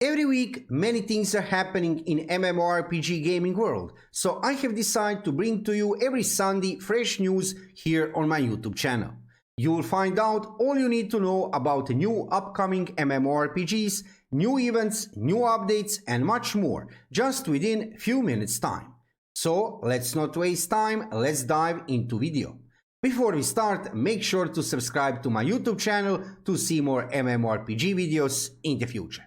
Every week, many things are happening in MMORPG gaming world, so I have decided to bring to you every Sunday fresh news here on my YouTube channel. You will find out all you need to know about new upcoming MMORPGs, new events, new updates and much more, just within few minutes time. So let's not waste time, let's dive into video. Before we start, make sure to subscribe to my YouTube channel to see more MMORPG videos in the future.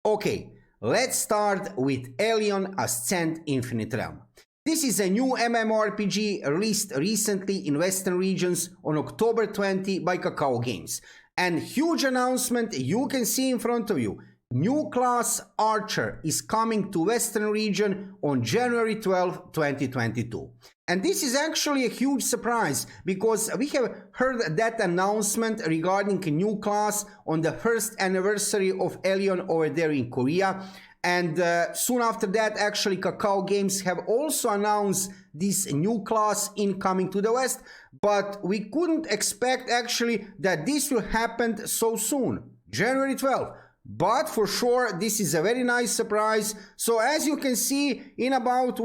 Okay, let's start with Elyon Ascent Infinite Realm. This is a new MMORPG released recently in Western regions on October 20 by Kakao Games. And huge announcement you can see in front of you. New class Archer is coming to Western region on January 12, 2022. And this is actually a huge surprise because we have heard that announcement regarding a new class on the first anniversary of Elyon over there in Korea. And soon after that, actually, Kakao Games have also announced this new class incoming to the West. But we couldn't expect actually that this will happen so soon, January 12th. But for sure, this is a very nice surprise. So as you can see, in about,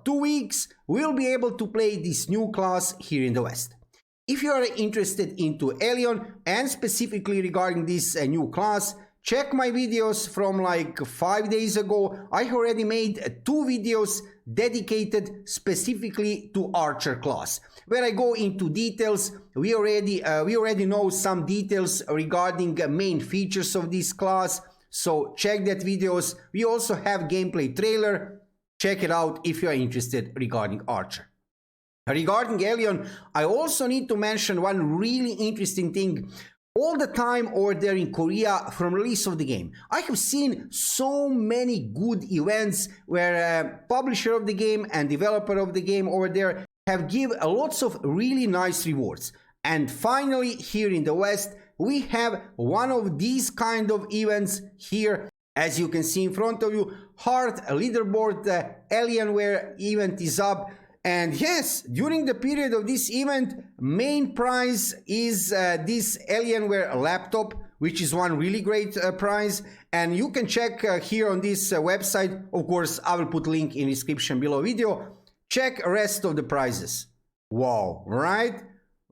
2 weeks, we'll be able to play this new class here in the West. If you are interested into Elyon and specifically regarding this new class, check my videos from like 5 days ago. I already made 2 videos dedicated specifically to Archer class, where I go into details. We already know some details regarding main features of this class, so check that videos. We also have gameplay trailer. Check it out if you are interested regarding Archer. Regarding Elyon, I also need to mention one really interesting thing. All the time over there in Korea from release of the game, I have seen so many good events where publisher of the game and developer of the game over there have give lots of really nice rewards. And finally, here in the West, we have one of these kind of events here. As you can see in front of you, Heart Leaderboard Alienware event is up. And yes, during the period of this event, main prize is this Alienware laptop, which is one really great prize. And you can check here on this website. Of course, I will put link in description below video. Check rest of the prizes. Wow, right?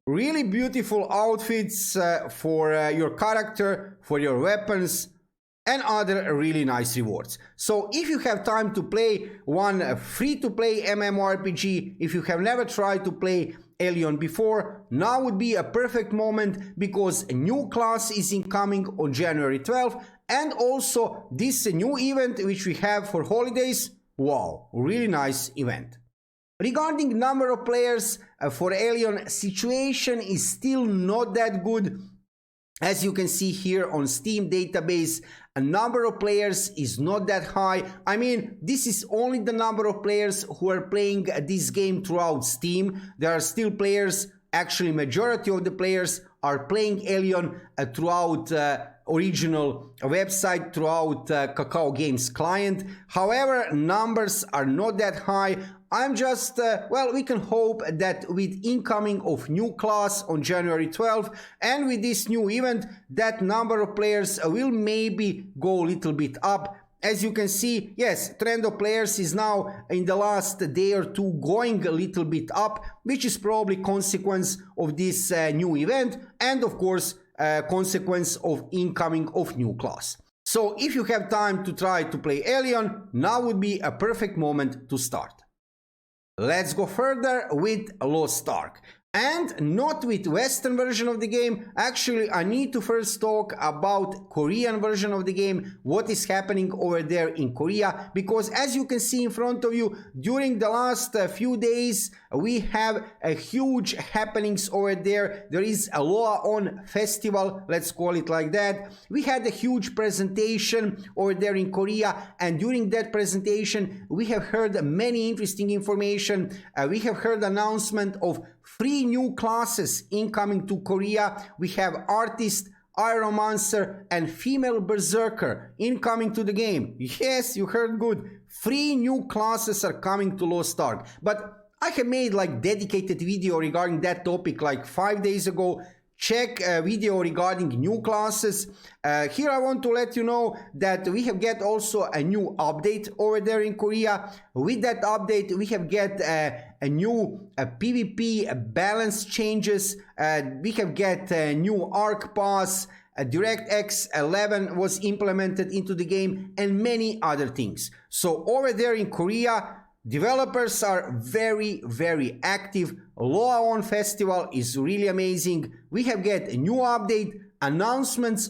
Really beautiful outfits for your character, for your weapons, and other really nice rewards. So if you have time to play one free-to-play MMORPG, if you have never tried to play Elyon before, now would be a perfect moment because a new class is incoming on January 12th, and also this new event which we have for holidays. Wow, really nice event. Regarding number of players for Elyon, situation is still not that good. As you can see here on Steam database, a number of players is not that high. I mean, this is only the number of players who are playing this game throughout Steam. There are still players, actually majority of the players are playing Elyon throughout original website, throughout Kakao Games client. However, numbers are not that high. I'm just, well, we can hope that with incoming of new class on January 12th and with this new event, that number of players will maybe go a little bit up. As you can see, yes, trend of players is now in the last day or two going a little bit up, which is probably consequence of this new event and of course consequence of incoming of new class. So if you have time to try to play Elyon, now would be a perfect moment to start. Let's go further with Lost Ark. And not with Western version of the game. Actually, I need to first talk about Korean version of the game, what is happening over there in Korea, because as you can see in front of you, during the last few days, we have a huge happenings over there. There is a Loaon festival, let's call it like that. We had a huge presentation over there in Korea, and during that presentation, we have heard many interesting information. We have heard announcement of 3 new classes incoming to Korea. We have Artist, Iromancer and Female Berserker incoming to the game. Yes, you heard good. 3 new classes are coming to Lost Ark. But I have made like dedicated video regarding that topic like 5 days ago. check a video regarding new classes. Here I want to let you know that we have get also a new update over there in Korea. With that update, we have get a new PvP balance changes. We have get a new arc pass. DirectX 11 was implemented into the game, and many other things. So over there in Korea, developers are very active. Aion festival is really amazing. We have get a new update, announcement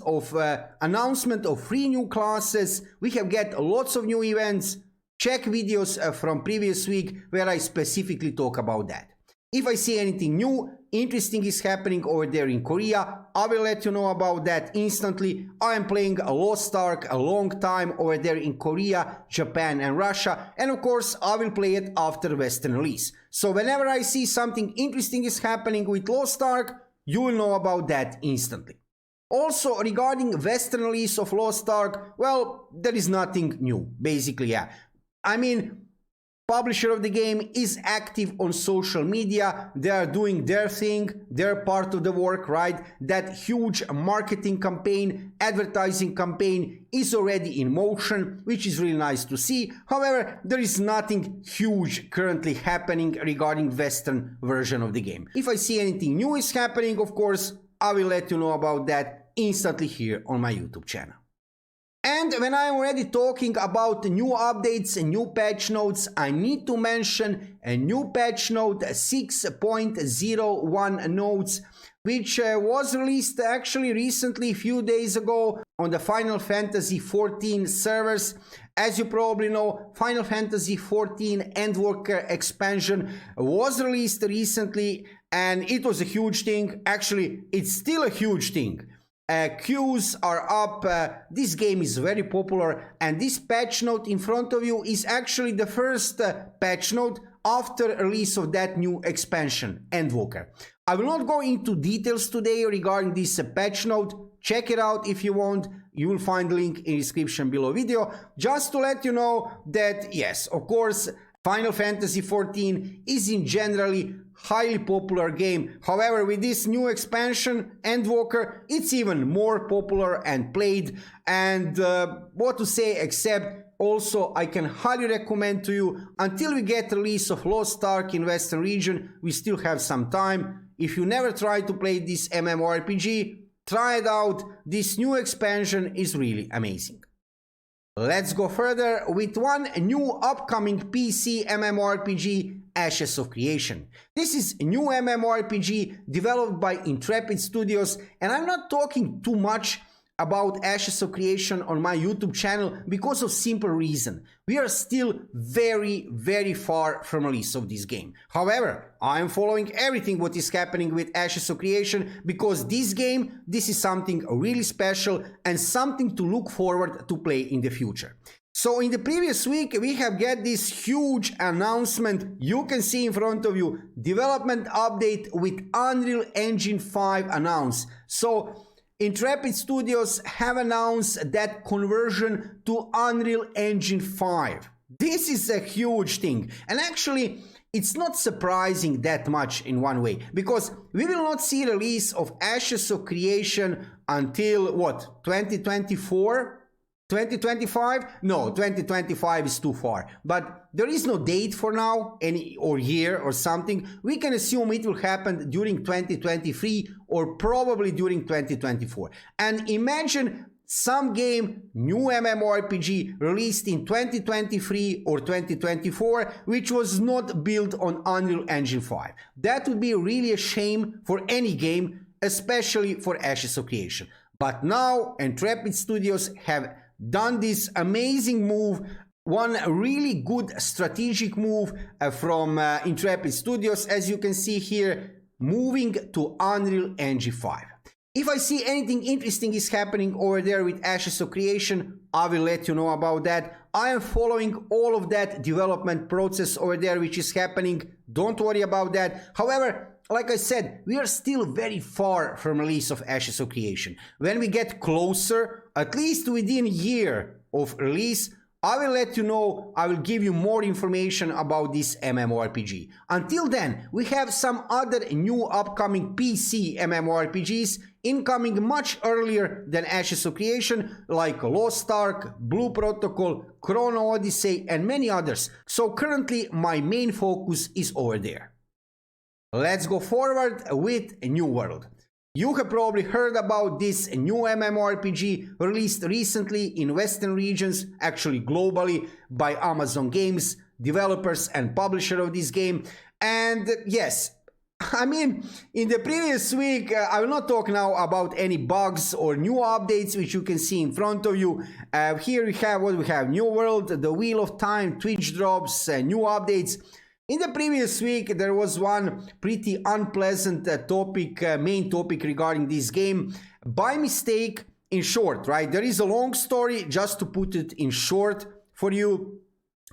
of 3 new classes. We have get lots of new events. Check videos from previous week where I specifically talk about that. If I see anything new, interesting is happening over there in Korea, I will let you know about that instantly. I am playing a Lost Ark a long time over there in Korea, Japan and Russia, and of course I will play it after Western release. So whenever I see something interesting is happening with Lost Ark, you will know about that instantly. Also, regarding Western release of Lost Ark, well, there is nothing new, basically, yeah. I mean, publisher of the game is active on social media. They are doing their thing, their part of the work, right? That huge marketing campaign, advertising campaign is already in motion, which is really nice to see. However, there is nothing huge currently happening regarding Western version of the game. If I see anything new is happening, of course, I will let you know about that instantly here on my YouTube channel. And when I'm already talking about new updates and new patch notes, I need to mention a new patch note 6.01 notes, which was released actually recently, a few days ago, on the Final Fantasy XIV servers. As you probably know, Final Fantasy XIV Endwalker expansion was released recently, and it was a huge thing. Actually, it's still a huge thing. Queues are up, this game is very popular, and this patch note in front of you is actually the first patch note after release of that new expansion, Endwalker. I will not go into details today regarding this patch note. Check it out if you want. You will find the link in the description below video. Just to let you know that, yes, of course, Final Fantasy XIV is in generally highly popular game. However, with this new expansion, Endwalker, it's even more popular and played. And what to say, except also I can highly recommend to you, until we get release of Lost Ark in Western region, we still have some time. If you never tried to play this MMORPG, try it out. This new expansion is really amazing. Let's go further with one new upcoming PC MMORPG, Ashes of Creation. This is a new MMORPG developed by Intrepid Studios, and I'm not talking too much about Ashes of Creation on my YouTube channel because of simple reason. We are still very far from release of this game. However, I am following everything what is happening with Ashes of Creation, because this game, this is something really special and something to look forward to play in the future. So in the previous week, we have got this huge announcement. You can see in front of you, development update with Unreal Engine 5 announced. So Intrepid Studios have announced that conversion to Unreal Engine 5. This is a huge thing, and actually it's not surprising that much in one way, because we will not see release of Ashes of Creation until what, 2024? 2025? No, 2025 is too far, but there is no date for now, or year or something. We can assume it will happen during 2023 or probably during 2024. And imagine some game, new MMORPG released in 2023 or 2024, which was not built on Unreal Engine 5. That would be really a shame for any game, especially for Ashes of Creation. But now Intrepid Studios have done this amazing move, one really good strategic move from Intrepid Studios, as you can see here, moving to Unreal Engine 5. If I see anything interesting is happening over there with Ashes of Creation, I will let you know about that. I am following all of that development process over there which is happening. Don't worry about that. However, like I said, we are still very far from release of Ashes of Creation. When we get closer, at least within a year of release, I will let you know, I will give you more information about this MMORPG. Until then, we have some other new upcoming PC MMORPGs incoming much earlier than Ashes of Creation, like Lost Ark, Blue Protocol, Chrono Odyssey, and many others. So currently my main focus is over there. Let's go forward with New World. You have probably heard about this new MMORPG released recently in Western regions, actually globally, by Amazon Games, developers and publisher of this game. And yes, I mean, in the previous week, I will not talk now about any bugs or new updates which you can see in front of you. Here we have what we have: New World, the Wheel of Time, Twitch drops, new updates. In the previous week, there was one pretty unpleasant main topic regarding this game. By mistake, in short, right? There is a long story, just to put it in short for you.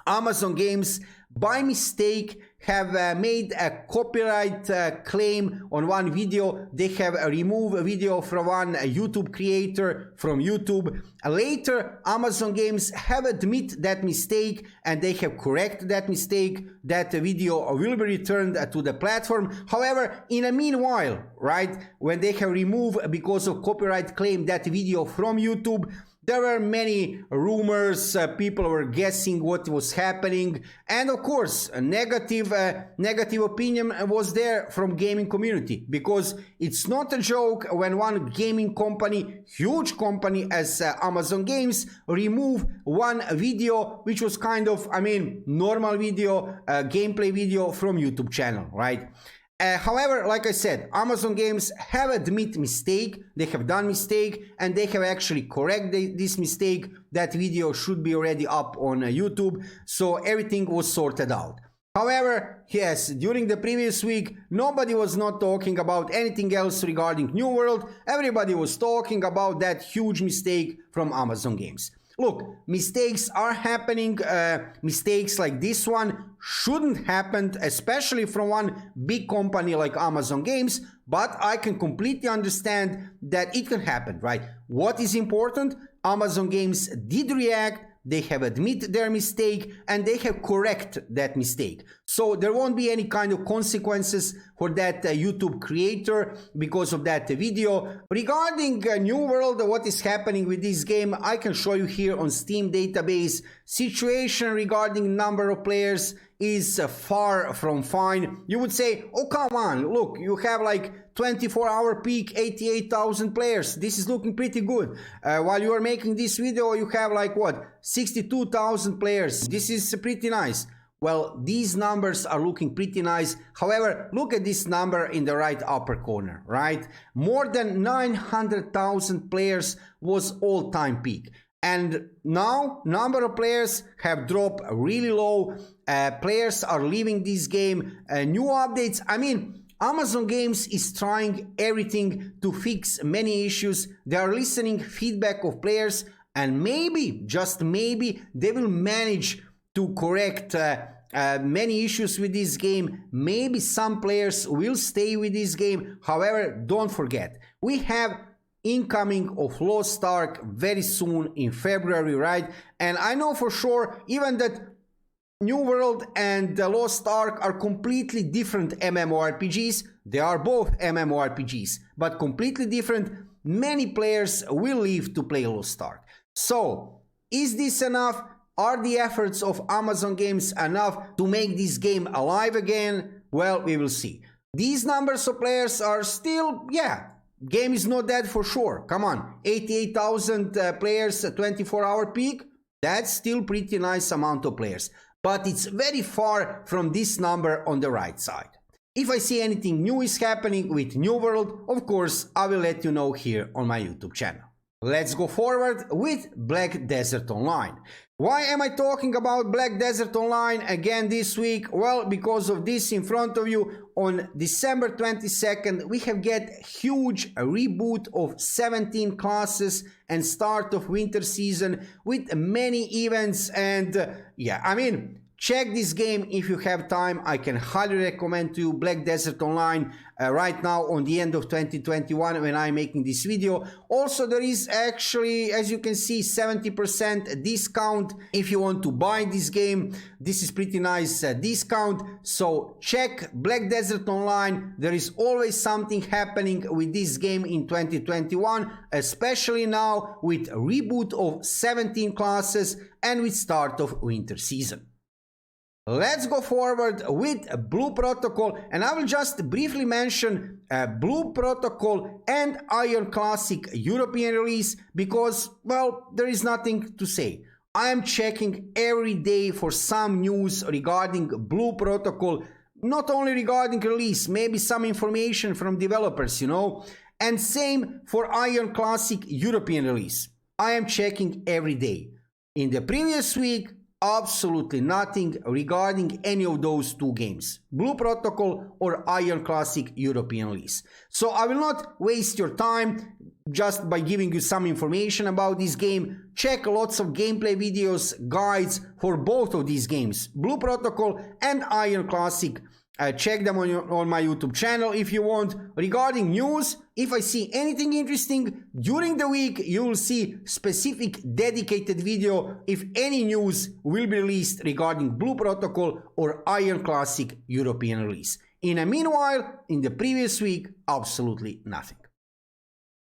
Amazon Games, by mistake, have made a copyright claim on one video. They have removed a video from one YouTube creator from YouTube. Later, Amazon Games have admit that mistake and they have corrected that mistake. That video will be returned to the platform. However, in the meanwhile, right, when they have removed because of copyright claim that video from YouTube, there were many rumors, people were guessing what was happening, and of course, a negative opinion was there from gaming community, because it's not a joke when one gaming company, huge company as Amazon Games, remove one video which was kind of, I mean, normal video, gameplay video from YouTube channel, right? However, like I said, Amazon Games have admit mistake, they have done mistake, and they have actually corrected this mistake. That video should be already up on YouTube, so everything was sorted out. However, yes, during the previous week, nobody was not talking about anything else regarding New World. Everybody was talking about that huge mistake from Amazon Games. Look, mistakes are happening. Mistakes like this one shouldn't happen, especially from one big company like Amazon Games, but I can completely understand that it can happen, right? What is important? Amazon Games did react, they have admit their mistake, and they have corrected that mistake. So there won't be any kind of consequences for that YouTube creator because of that video. Regarding New World, what is happening with this game, I can show you here on Steam database. Situation regarding number of players is far from fine. You would say, oh come on, look, you have like 24-hour peak, 88,000 players. This is looking pretty good. While you are making this video, you have like what, 62,000 players. This is pretty nice. Well, these numbers are looking pretty nice. However, look at this number in the right upper corner, right? More than 900,000 players was all-time peak. And now, number of players have dropped really low. Players are leaving this game. New updates, I mean, Amazon Games is trying everything to fix many issues. They are listening feedback of players, and maybe, just maybe, they will manage to correct many issues with this game. Maybe some players will stay with this game. However, don't forget, we have incoming of Lost Ark very soon in February, right? And I know for sure even that New World and Lost Ark are completely different MMORPGs. They are both MMORPGs, but completely different. Many players will leave to play Lost Ark. So, is this enough? Are the efforts of Amazon Games enough to make this game alive again? Well, we will see. These numbers of players are still, yeah, game is not dead for sure. Come on, 88,000 players, 24-hour peak. That's still pretty nice amount of players. But it's very far from this number on the right side. If I see anything new is happening with New World, of course, I will let you know here on my YouTube channel. Let's go forward with Black Desert Online. Why am I talking about Black Desert Online again this week? Well, because of this in front of you. On December 22nd, we have get huge reboot of 17 classes and start of winter season with many events, and yeah, I mean, check this game if you have time. I can highly recommend to you Black Desert Online right now on the end of 2021 when I'm making this video. Also, there is actually, as you can see, 70% discount if you want to buy this game. This is pretty nice discount, so check Black Desert Online. There is always something happening with this game in 2021, especially now with reboot of 17 classes and with start of winter season. Let's go forward with Blue Protocol, and I will just briefly mention Blue Protocol and Aion Classic European release because, well, there is nothing to say. I am checking every day for some news regarding Blue Protocol, not only regarding release, maybe some information from developers, you know, and same for Aion Classic European release. I am checking every day. In the previous week, absolutely nothing regarding any of those two games, Blue Protocol or Aion Classic European release. So I will not waste your time just by giving you some information about this game. Check lots of gameplay videos, guides for both of these games, Blue Protocol and Aion Classic. Check them on my YouTube channel if you want. Regarding news, if I see anything interesting during the week, you will see specific dedicated video if any news will be released regarding Blue Protocol or Aion Classic European release. In the meanwhile, in the previous week, absolutely nothing.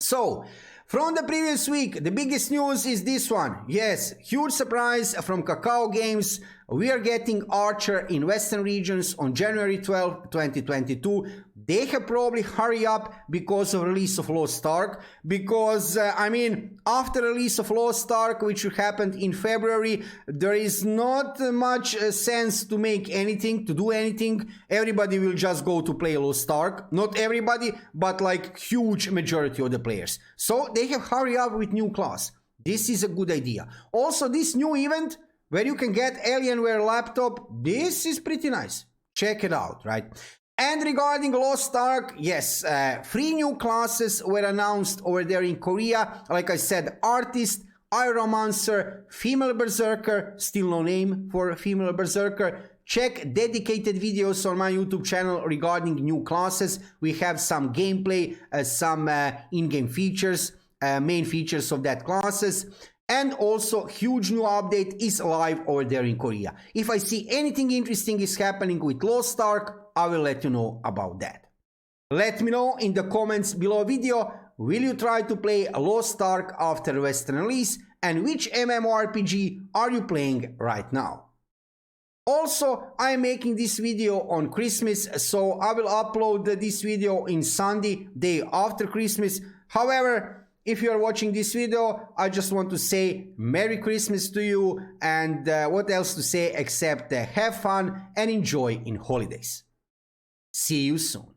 So, from the previous week, the biggest news is this one. Yes, huge surprise from Kakao Games. We are getting Archer in Western regions on January 12, 2022. They have probably hurry up because of release of Lost Ark. Because, I mean, after release of Lost Ark, which happened in February, there is not much sense to make anything, to do anything. Everybody will just go to play Lost Ark. Not everybody, but like huge majority of the players. So they have hurry up with new class. This is a good idea. Also, this new event where you can get Alienware laptop, this is pretty nice. Check it out, right? And regarding Lost Ark, yes, 3 new classes were announced over there in Korea. Like I said, Artist, Iromancer, Female Berserker, still no name for Female Berserker. Check dedicated videos on my YouTube channel regarding new classes. We have some gameplay, some in-game features, main features of that classes. And also, huge new update is live over there in Korea. If I see anything interesting is happening with Lost Ark, I will let you know about that. Let me know in the comments below video, will you try to play Lost Ark after Western release, and which MMORPG are you playing right now? Also, I am making this video on Christmas, so I will upload this video in Sunday, day after Christmas. However, if you are watching this video, I just want to say Merry Christmas to you, and what else to say except have fun and enjoy in holidays. See you soon.